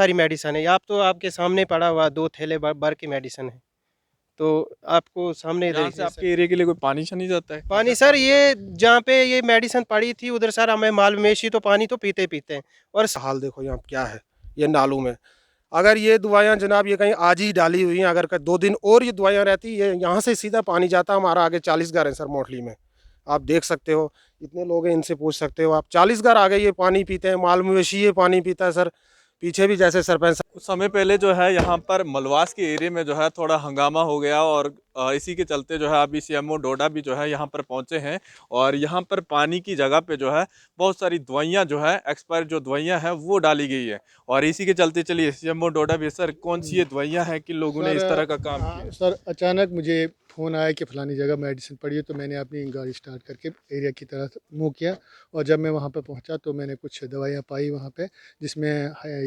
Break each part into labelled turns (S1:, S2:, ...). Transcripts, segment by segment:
S1: सारी मेडिसिन है, आप तो आपके सामने पड़ा हुआ 2 थैले भर की मेडिसिन है, तो आपको सामने
S2: यहाँ से आपके एरिया के लिए कोई पानी नहीं जाता है?
S1: पानी सर ये जहाँ पे ये मेडिसिन पड़ी थी उधर सर हमें माल मवेशी तो पानी तो पीते पीते हैं। और
S3: हाल देखो यहाँ क्या है, ये नालों में अगर ये दवाइयाँ जनाब ये कहीं आज ही डाली हुई हैं, अगर 2 दिन और ये दवाइयाँ रहती ये यहाँ से सीधा पानी जाता हमारा आगे 40 घर है सर मोटली में, आप देख सकते हो, इतने लोग हैं, इनसे पूछ सकते हो आप, 40 घर आगे ये पानी पीते हैं, माल मवेशी ये पानी पीता है सर। पीछे भी जैसे सरपंच
S2: कुछ समय पहले जो है यहाँ पर मलवास के एरिया में जो है थोड़ा हंगामा हो गया, और इसी के चलते जो है अभी सीएमओ डोडा भी जो है यहाँ पर पहुँचे हैं, और यहाँ पर पानी की जगह पे जो है बहुत सारी दवाइयाँ जो है एक्सपायर जो दवाइयाँ हैं वो डाली गई है। और इसी के चलते चलिए सीएमओ डोडा भी, सर कौन सी ये दवाइयाँ हैं कि लोगों ने इस तरह का काम किया?
S4: सर अचानक मुझे फ़ोन आया कि फ़लानी जगह मेडिसिन पड़ी है, तो मैंने अपनी गाड़ी स्टार्ट करके एरिया की तरफ मूव किया, और जब मैं वहाँ पे पहुँचा तो मैंने कुछ दवाइयाँ पाई वहाँ पे, जिसमें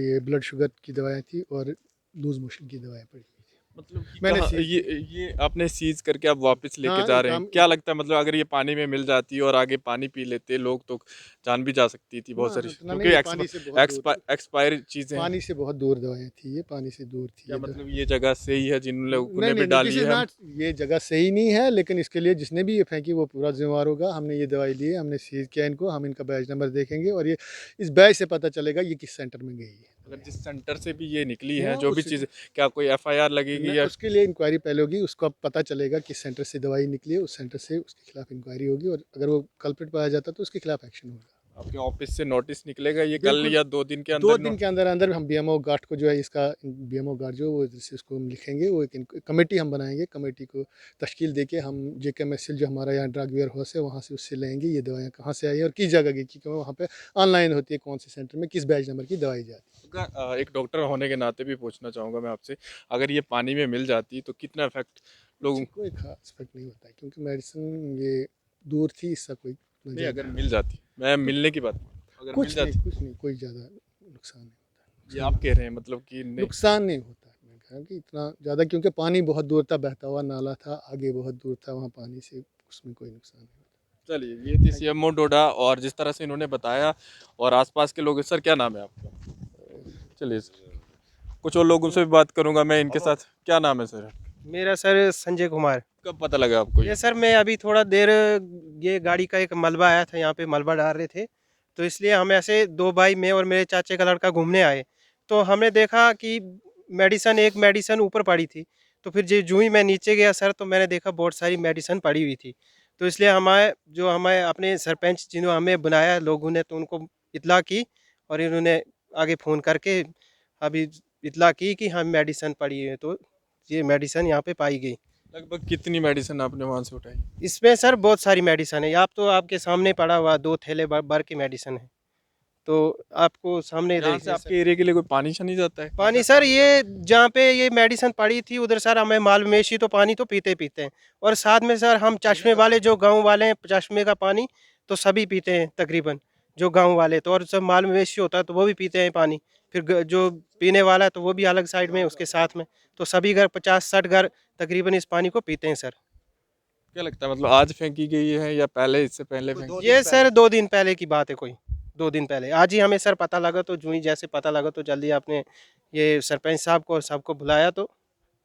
S4: ये ब्लड शुगर की दवाएँ थी और लूज़ मोशन की दवाएँ पड़ी हुई थी।
S2: मतलब कि
S4: मैंने
S2: ये आपने सीज करके आप वापस लेके
S4: हाँ,
S2: जा रहे हैं, क्या लगता है मतलब अगर ये पानी में मिल जाती और आगे पानी पी लेते लोग तो जान भी जा सकती थी बहुत सारी,
S4: इतना
S2: क्योंकि
S4: नहीं, पानी से बहुत दूर
S2: एक्सपायर चीजें हैं।
S4: पानी से बहुत दूर दवाएँ थी, ये पानी से दूर थी
S2: क्या
S4: ये
S2: मतलब ये जगह से ही है जिन लोगों
S4: नहीं
S2: ने भी
S4: नहीं,
S2: डाली
S4: दिस इज़
S2: है?
S4: नॉट, ये जगह सही नहीं है, लेकिन इसके लिए जिसने भी ये फेंकी वो पूरा जिम्मेवार होगा। हमने ये दवाई ली है, हमने सीज किया इनको, हम इनका बैच नंबर देखेंगे और ये इस बैच से पता चलेगा ये किस सेंटर में गई है।
S2: अगर जिस सेंटर से भी ये निकली है
S4: हाँ,
S2: जो भी चीज़, क्या कोई एफआईआर लगेगी या?
S4: उसके लिए इंक्वायरी पहले होगी, उसको अब पता चलेगा किस सेंटर से दवाई निकली है, उस सेंटर से उसके खिलाफ इंक्वायरी होगी, और अगर वो कल्प्रिट पाया जाता तो उसके खिलाफ एक्शन होगा।
S2: आपके ऑफिस से नोटिस निकलेगा ये कल
S4: बिल्कुल,
S2: या 2 दिन के
S4: दो
S2: अंदर?
S4: दिन के अंदर अंदर हम बीएमओ गार्ड को जो है इसका बीएमओ गार्ड जो वो इसको हम लिखेंगे, वो एक कमेटी हम बनाएंगे, कमेटी को तश्कील देके हम जेकेएमएसएल जो हमारा यहाँ ड्रग वेयर हाउस है वहाँ से उससे लेंगे ये दवाइयाँ कहाँ से आई है और किस जगह की, क्योंकि वहाँ पे ऑनलाइन होती है कौन से सेंटर में किस बैच नंबर की दवाई जाती है।
S2: एक डॉक्टर होने के नाते भी पूछना चाहूँगा मैं आपसे, अगर ये पानी में मिल जाती तो कितना इफेक्ट लोगों?
S4: कोई खास इफेक्ट नहीं होता है क्योंकि मेडिसिन ये दूर थी, इसका कोई
S2: नहीं, अगर मिल जाती, मैं मिलने की बात, अगर मिल जाती
S4: कुछ नहीं, कोई ज़्यादा नुकसान नहीं होता।
S2: ये आप कह रहे हैं मतलब कि नहीं?
S4: नुकसान नहीं होता है, मैंने कहा कि इतना ज़्यादा, क्योंकि पानी बहुत दूर तक बहता हुआ नाला था, आगे बहुत दूर था, वहाँ पानी से उसमें कोई नुकसान नहीं होता।
S2: चलिए, ये थी सीएमओ डोडा, और जिस तरह से इन्होंने बताया और आसपास के लोग। सर क्या नाम है आपका? चलिए सर, कुछ और लोगों से भी बात करूंगा मैं इनके साथ। क्या नाम है सर?
S1: मेरा सर संजय कुमार।
S2: कब पता लगा आपको
S1: ये सर मैं अभी थोड़ा देर, ये गाड़ी का एक मलबा आया था, यहाँ पे मलबा डाल रहे थे, तो इसलिए हम ऐसे 2 भाई, मैं और मेरे चाचे का लड़का घूमने आए, तो हमने देखा कि एक मेडिसिन ऊपर पड़ी थी, तो फिर जो ही मैं नीचे गया सर, तो मैंने देखा बहुत सारी मेडिसिन पड़ी हुई थी, तो इसलिए हमें अपने सरपंच जिन्होंने हमें बुलाया लोगों ने, तो उनको इत्तला की, और इन्होंने आगे फ़ोन करके अभी इत्तला की कि हाँ मेडिसिन पड़ी है, तो ये मेडिसिन यहाँ पे पाई गई।
S2: लगभग कितनी मेडिसिन आपने वहाँ से उठाई?
S1: इसमें सर बहुत सारी मेडिसिन है, आप तो आपके सामने पड़ा हुआ 2 थैले भर की मेडिसिन है, तो आपको सामने
S2: यहाँ से आपके एरिया के लिए कोई पानी नहीं जाता है?
S1: पानी सर ये जहाँ पे ये मेडिसिन पड़ी थी उधर सर हमें माल मवेशी तो पानी तो पीते पीते हैं, और साथ में सर हम चश्मे वाले जो गांव वाले हैं, चश्मे का पानी तो सभी पीते हैं तकरीबन, जो गांव वाले तो, और सब माल मवेशी होता है तो वो भी पीते हैं पानी, फिर जो पीने वाला है तो वो भी अलग साइड में उसके साथ में, तो सभी घर 50-60 घर तकरीबन इस पानी को पीते हैं सर।
S2: क्या लगता है मतलब आज फेंकी गई है या पहले, इससे पहले फेंकी?
S1: ये सर 2 दिन पहले की बात है, कोई 2 दिन पहले, आज ही हमें सर पता लगा, तो जो ही जैसे पता लगा तो जल्दी आपने ये सरपंच साहब को और सबको बुलाया तो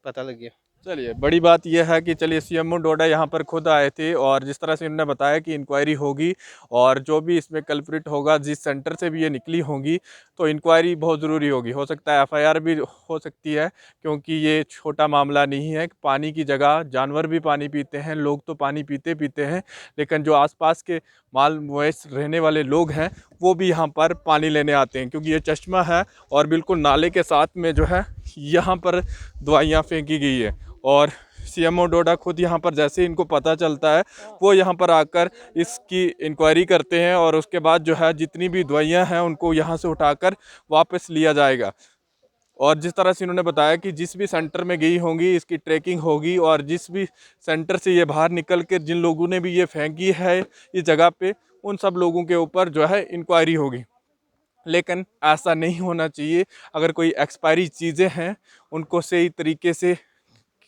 S1: पता लग गया।
S2: चलिए, बड़ी बात यह है कि चलिए सीएमओ डोडा यहाँ पर खुद आए थे, और जिस तरह से उन्होंने बताया कि इंक्वायरी होगी, और जो भी इसमें कल्प्रिट होगा जिस सेंटर से भी ये निकली होंगी, तो इंक्वायरी बहुत ज़रूरी होगी। हो सकता है एफआईआर भी हो सकती है, क्योंकि ये छोटा मामला नहीं है। पानी की जगह जानवर भी पानी पीते हैं, लोग तो पानी पीते पीते हैं, लेकिन जो आसपास के माल मवेशी रहने वाले लोग हैं वो भी यहाँ पर पानी लेने आते हैं, क्योंकि ये चश्मा है और बिल्कुल नाले के साथ में जो है यहाँ पर दवाइयाँ फेंकी गई है। और सीएमओ डोडा खुद यहाँ पर जैसे इनको पता चलता है वो यहाँ पर आकर इसकी इंक्वायरी करते हैं, और उसके बाद जो है जितनी भी दवाइयाँ हैं उनको यहाँ से उठाकर वापस लिया जाएगा। और जिस तरह से इन्होंने बताया कि जिस भी सेंटर में गई होंगी इसकी ट्रैकिंग होगी, और जिस भी सेंटर से ये बाहर निकल कर जिन लोगों ने भी ये फेंकी है इस जगह पे, उन सब लोगों के ऊपर जो है इंक्वायरी होगी। लेकिन ऐसा नहीं होना चाहिए। अगर कोई एक्सपायरी चीज़ें हैं उनको सही तरीके से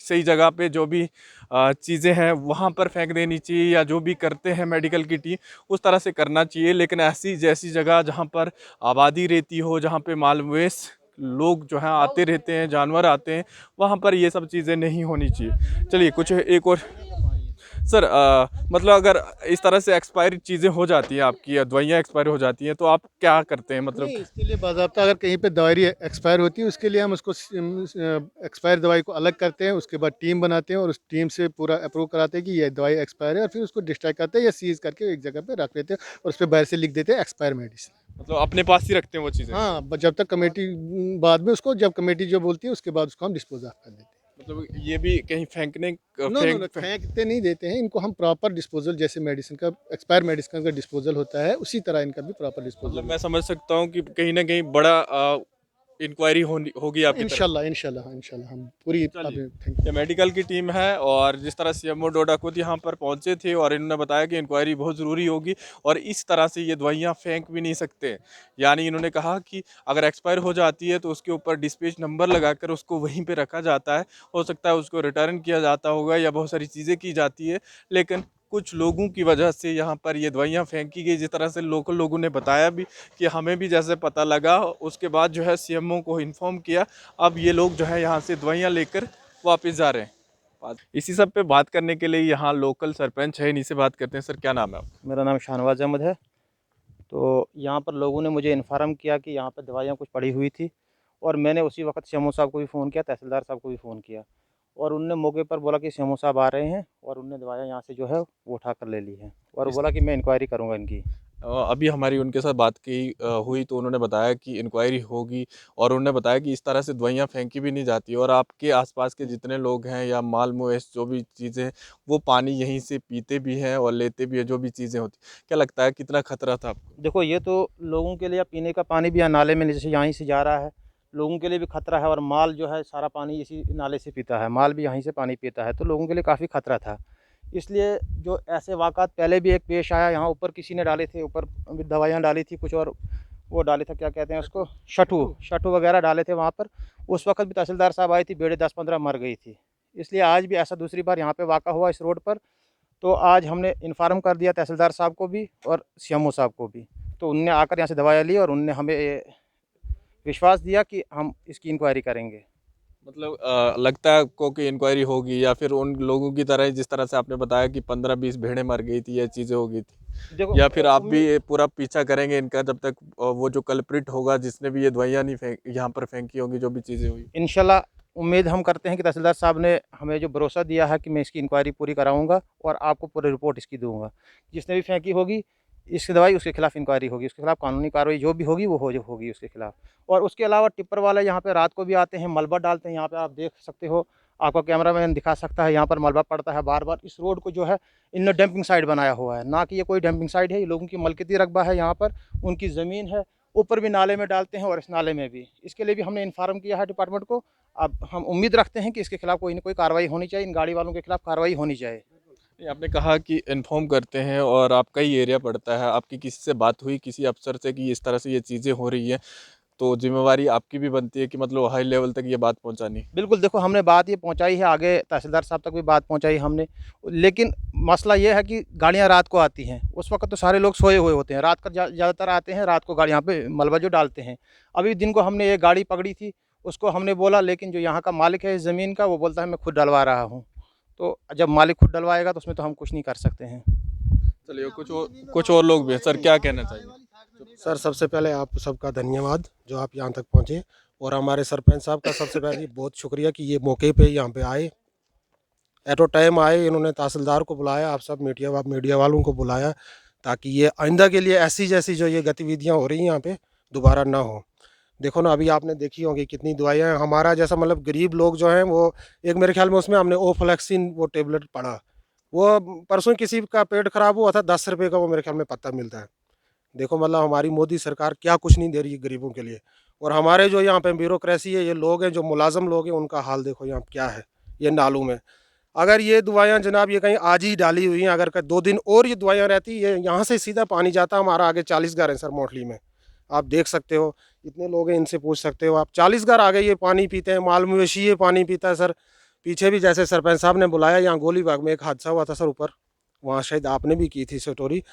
S2: सही जगह पे जो भी चीज़ें हैं वहाँ पर फेंक देनी चाहिए, या जो भी करते हैं मेडिकल की टीम उस तरह से करना चाहिए। लेकिन ऐसी जैसी जगह जहाँ पर आबादी रहती हो, जहाँ पे माल मवेशी लोग जो हैं आते रहते हैं, जानवर आते हैं, वहाँ पर ये सब चीज़ें नहीं होनी चाहिए। चलिए कुछ एक और सर, मतलब अगर इस तरह से एक्सपायरी चीज़ें हो जाती हैं, आपकी दवाइयाँ एक्सपायर हो जाती हैं, तो आप क्या करते हैं मतलब?
S4: नहीं, इसके लिए बाज़ाब्ता अगर कहीं पे दवाई एक्सपायर होती है, उसके लिए हम उसको एक्सपायर दवाई को अलग करते हैं, उसके बाद टीम बनाते हैं और उस टीम से पूरा अप्रूव कराते हैं कि ये दवाई एक्सपायर है, और फिर उसको डिस्ट्राय करते हैं या सीज़ करके एक जगह पे रख लेते हैं और उस पे बाहर से लिख देते हैं एक्सपायर मेडिसिन।
S2: मतलब अपने पास ही रखते हैं वो चीज़ें?
S4: हाँ, जब तक कमेटी बाद में उसको, जब कमेटी जो बोलती है उसके बाद उसको हम डिस्पोज ऑफ कर देते हैं।
S2: मतलब ये भी कहीं फेंकने
S4: नो नो नो, फेंकते नहीं देते हैं इनको हम, प्रॉपर डिस्पोजल, जैसे मेडिसिन का एक्सपायर मेडिसिन का डिस्पोजल होता है उसी तरह इनका भी प्रॉपर डिस्पोजल।
S2: मतलब मैं समझ सकता हूँ कि कहीं ना कहीं बड़ा इंक्वायरी होगी आपकी तरफ।
S4: इंशाल्लाह इंशाल्लाह इंशाल्लाह हम पूरी।
S2: चलिए,
S4: थैंक यू।
S2: ये मेडिकल की टीम है और जिस तरह सीएमओ डोडा खुद यहाँ पर पहुँचे थे और इन्होंने बताया कि इंक्वायरी बहुत ज़रूरी होगी और इस तरह से ये दवाइयाँ फेंक भी नहीं सकते। यानी इन्होंने कहा कि अगर एक्सपायर हो जाती है तो उसके ऊपर डिस्पैच नंबर लगाकर उसको वहीं पे रखा जाता है। हो सकता है उसको रिटर्न किया जाता होगा या बहुत सारी चीज़ें की जाती है, लेकिन कुछ लोगों की वजह से यहाँ पर ये दवाइयाँ फेंकी गई। जिस तरह से लोकल लोगों ने बताया भी कि हमें भी जैसे पता लगा, उसके बाद जो है सीएमओ को इन्फॉर्म किया। अब ये लोग जो है यहाँ से दवाइयाँ लेकर वापस जा रहे हैं। इसी सब पे बात करने के लिए यहाँ लोकल सरपंच है, इन्हीं से बात करते हैं। सर क्या नाम है आपका?
S5: मेरा नाम शाहनवाज अहमद है। तो यहाँ पर लोगों ने मुझे इन्फॉर्म किया कि यहाँ पर दवाइयाँ कुछ पड़ी हुई थी और मैंने उसी वक्त सीएमओ साहब को भी फ़ोन किया, तहसीलदार साहब को भी फ़ोन किया और उनने मौके पर बोला कि सीएमओ साहब आ रहे हैं और उनने दवाइयाँ यहाँ से जो है वो उठा कर ले ली हैं और बोला कि मैं इंक्वायरी करूँगा इनकी।
S2: अभी हमारी उनके साथ बात की हुई तो उन्होंने बताया कि इंक्वायरी होगी और उन्होंने बताया कि इस तरह से दवाइयाँ फेंकी भी नहीं जाती और आपके आसपास के जितने लोग हैं या माल मुएश जो भी चीज़ें हैं, वो पानी यहीं से पीते भी हैं और लेते भी हैं, जो भी चीज़ें होती। क्या लगता है कितना खतरा था आपको?
S5: देखो, ये तो लोगों के लिए पीने का पानी भी यहाँ नाले में जैसे यहीं से जा रहा है, लोगों के लिए भी खतरा है और माल जो है सारा पानी इसी नाले से पीता है, माल भी यहीं से पानी पीता है, तो लोगों के लिए काफ़ी खतरा था। इसलिए जो ऐसे वाक़ात पहले भी एक पेश आया, यहाँ ऊपर किसी ने डाले थे, ऊपर दवाइयाँ डाली थी कुछ और वो डाले थे, क्या कहते हैं उसको, शट्टू वगैरह डाले थे वहाँ पर। उस वक़्त भी तहसीलदार साहब आई थी, भेड़ें 10-15 मर गई थी। इसलिए आज भी ऐसा दूसरी बार यहाँ पे वाक़ा हुआ इस रोड पर, तो आज हमने इन्फॉर्म कर दिया तहसीलदार साहब को भी और सीएमओ साहब को भी। तो उनने आकर यहाँ से दवाइयाँ ली और उनने हमें विश्वास दिया कि हम इसकी इंक्वायरी करेंगे।
S2: मतलब लगता है आपको कि इंक्वायरी होगी या फिर उन लोगों की तरह जिस तरह से आपने बताया कि 15-20 भेड़ें मर गई थी या चीज़ें हो गई थी,
S5: देखो,
S2: या फिर आप भी ये पूरा पीछा करेंगे इनका जब तक वो जो कल्प्रिट होगा जिसने भी ये दवाइयाँ नहीं फेंक यहाँ पर फेंकी होंगी, जो भी चीज़ें हुई?
S5: इंशाल्लाह उम्मीद हम करते हैं कि तहसीलदार साहब ने हमें जो भरोसा दिया है कि मैं इसकी इंक्वायरी पूरी कराऊंगा और आपको पूरी रिपोर्ट इसकी दूंगा। जिसने भी फेंकी होगी इसकी दवाई, उसके खिलाफ इंक्वायरी होगी, उसके खिलाफ कानूनी कार्रवाई जो भी होगी वो होगी उसके खिलाफ। और उसके अलावा टिप्पर वाले यहाँ पे रात को भी आते हैं, मलबा डालते हैं। यहाँ पे आप देख सकते हो, आपका कैमरामैन दिखा सकता है, यहाँ पर मलबा पड़ता है बार बार। इस रोड को जो है इनने डंपिंग साइट बनाया हुआ है, ना कि ये कोई डंपिंग साइट है, ये लोगों की मलकियती रकबा है, यहाँ पर उनकी ज़मीन है। ऊपर भी नाले में डालते हैं और इस नाले में भी। इसके लिए भी हमने इन्फॉर्म किया है डिपार्टमेंट को। अब हम उम्मीद रखते हैं कि इसके खिलाफ कोई ना कोई कार्रवाई होनी चाहिए, इन गाड़ी वालों के खिलाफ कार्रवाई होनी चाहिए।
S2: नहीं, आपने कहा कि इन्फॉर्म करते हैं और आपका ही एरिया पड़ता है, आपकी किसी से बात हुई किसी अफसर से कि इस तरह से ये चीज़ें हो रही हैं, तो जिम्मेवारी आपकी भी बनती है कि मतलब हाई लेवल तक ये बात पहुंचानी?
S5: बिल्कुल, देखो हमने बात ये पहुंचाई है, आगे तहसीलदार साहब तक भी बात पहुंचाई हमने। लेकिन मसला ये है कि गाड़ियां रात को आती हैं, उस वक्त तो सारे लोग सोए हुए होते हैं। रात का ज़्यादातर आते हैं, रात को गाड़ी यहाँ पे मलबा जो डालते हैं। अभी दिन को हमने एक गाड़ी पकड़ी थी, उसको हमने बोला, लेकिन जो यहाँ का मालिक है इस ज़मीन का, वो बोलता है मैं खुद डलवा रहा हूँ। तो जब मालिक खुद डलवाएगा तो उसमें तो हम कुछ नहीं कर सकते हैं।
S2: चलिए कुछ और लोग भी हैं। सर क्या कहना चाहिए?
S3: सर सबसे पहले आप सबका धन्यवाद जो आप यहाँ तक पहुँचे, और हमारे सरपंच साहब का सबसे पहले बहुत शुक्रिया कि ये मौके पे यहाँ पे आए, एट अ टाइम आए। इन्होंने तहसीलदार को बुलाया, आप सब मीडिया वालों को बुलाया, ताकि ये आइंदा के लिए ऐसी जैसी जो ये गतिविधियाँ हो रही हैं यहाँ पे दोबारा ना हो। देखो ना, अभी आपने देखी होंगी कितनी दवाइयाँ हैं। हमारा जैसा मतलब गरीब लोग जो हैं वो, एक मेरे ख्याल में उसमें हमने ओफ्लैक्सिन वो टेबलेट पढ़ा, वो परसों किसी का पेट खराब हुआ था, 10 रुपये का वो मेरे ख्याल में पत्ता मिलता है। देखो मतलब हमारी मोदी सरकार क्या कुछ नहीं दे रही है गरीबों के लिए। और हमारे जो यहाँ पे ब्यूरोक्रेसी है, ये लोग हैं जो मुलाजम लोग हैं, उनका हाल देखो यहाँ क्या है, ये नालों में। अगर ये दवाइयाँ जनाब ये कहीं आज ही डाली हुई हैं, अगर 2 दिन और ये दवाइयाँ रहती, ये यहाँ से सीधा पानी जाता हमारा आगे 40 घर हैं सर मोटली में। आप देख सकते हो, इतने लोग हैं, इनसे पूछ सकते हो आप। 40 घर आगे ये पानी पीते हैं, माल मवेशी ये पानी पीता है सर। पीछे भी जैसे सरपंच साहब ने बुलाया, यहाँ गोलीबाग में एक हादसा हुआ था सर ऊपर, वहाँ शायद आपने भी की थी स्टोरी,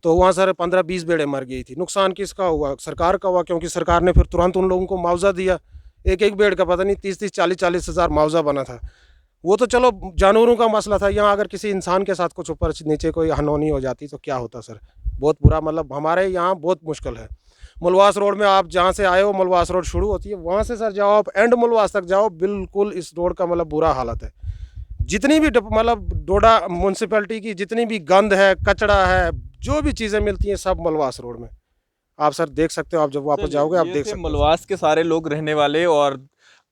S3: तो वहाँ सर 15-20 भेड़ें मर गई थी। नुकसान किसका हुआ? सरकार का हुआ, क्योंकि सरकार ने फिर तुरंत उन लोगों को मुआवजा दिया। एक एक बेड का पता नहीं 30-30 40-40 हज़ार मुआवजा बना था। वो तो चलो जानवरों का मसला था, यहाँ अगर किसी इंसान के साथ कुछ ऊपर नीचे कोई अनहोनी हो जाती तो क्या होता सर। बहुत बुरा, मतलब हमारे यहाँ बहुत मुश्किल है। मुलवास रोड में आप जहाँ से आए हो, मुलवास रोड शुरू होती है वहाँ से सर जाओ आप एंड मुलवास तक जाओ, बिल्कुल इस रोड का मतलब बुरा हालत है। जितनी भी मतलब डोडा म्यूनसिपैलिटी की जितनी भी गंद है, कचरा है, जो भी चीज़ें मिलती हैं सब मुलवास रोड में। आप सर देख सकते हो, आप जब वापस जाओगे आप
S2: ये
S3: देख
S2: थे
S3: सकते हो।
S2: मलवास के सारे लोग रहने वाले, और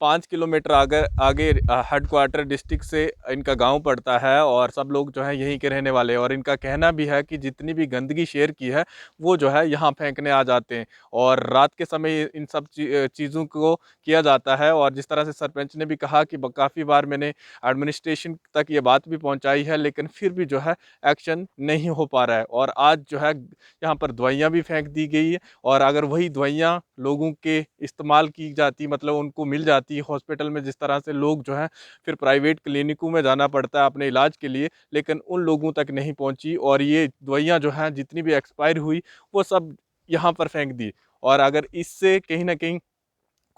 S2: 5 किलोमीटर आगे आगे हेडक्वार्टर डिस्ट्रिक्ट से इनका गांव पड़ता है, और सब लोग जो है यहीं के रहने वाले हैं। और इनका कहना भी है कि जितनी भी गंदगी शहर की है वो जो है यहाँ फेंकने आ जाते हैं, और रात के समय इन सब चीज़ों को किया जाता है। और जिस तरह से सरपंच ने भी कहा कि काफ़ी बार मैंने एडमिनिस्ट्रेशन तक ये बात भी पहुँचाई है, लेकिन फिर भी जो है एक्शन नहीं हो पा रहा है। और आज जो है यहाँ पर दवाइयाँ भी फेंक दी गई है, और अगर वही दवाइयाँ लोगों के इस्तेमाल की जाती, मतलब उनको मिल जाती हॉस्पिटल में, जिस तरह से लोग जो हैं फिर प्राइवेट क्लिनिकों में जाना पड़ता है अपने इलाज के लिए, लेकिन उन लोगों तक नहीं पहुंची। और ये दवाइयाँ जो हैं जितनी भी एक्सपायर हुई वो सब यहाँ पर फेंक दी। और अगर इससे कहीं ना कहीं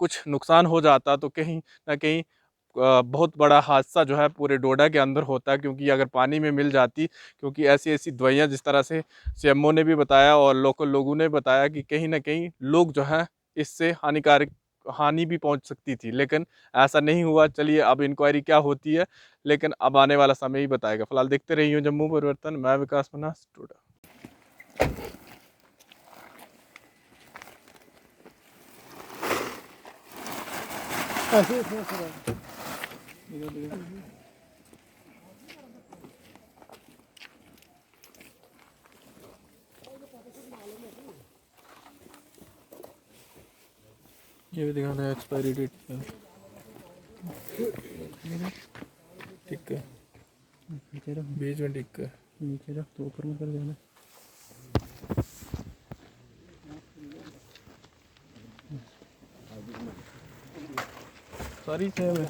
S2: कुछ नुकसान हो जाता तो कहीं ना कहीं बहुत बड़ा हादसा जो है पूरे डोडा के अंदर होता है, क्योंकि अगर पानी में मिल जाती, क्योंकि ऐसी ऐसी दवाइयाँ जिस तरह से सीएमओ ने भी बताया और लोकल लोगों ने बताया कि कहीं ना कहीं लोग जो हैं इससे हानिकारक हानि भी पहुंच सकती थी, लेकिन ऐसा नहीं हुआ। चलिए अब इंक्वायरी क्या होती है, लेकिन अब आने वाला समय ही बताएगा। फिलहाल देखते रहिए जम्मू परिवर्तन। मैं विकास मनास, डोडा। ये भी दिखाना है एक्सपायरी डेट, ठीक है, बीच में ठीक है, नीचे रख तो ऊपर में कर देना। सारी सेम है।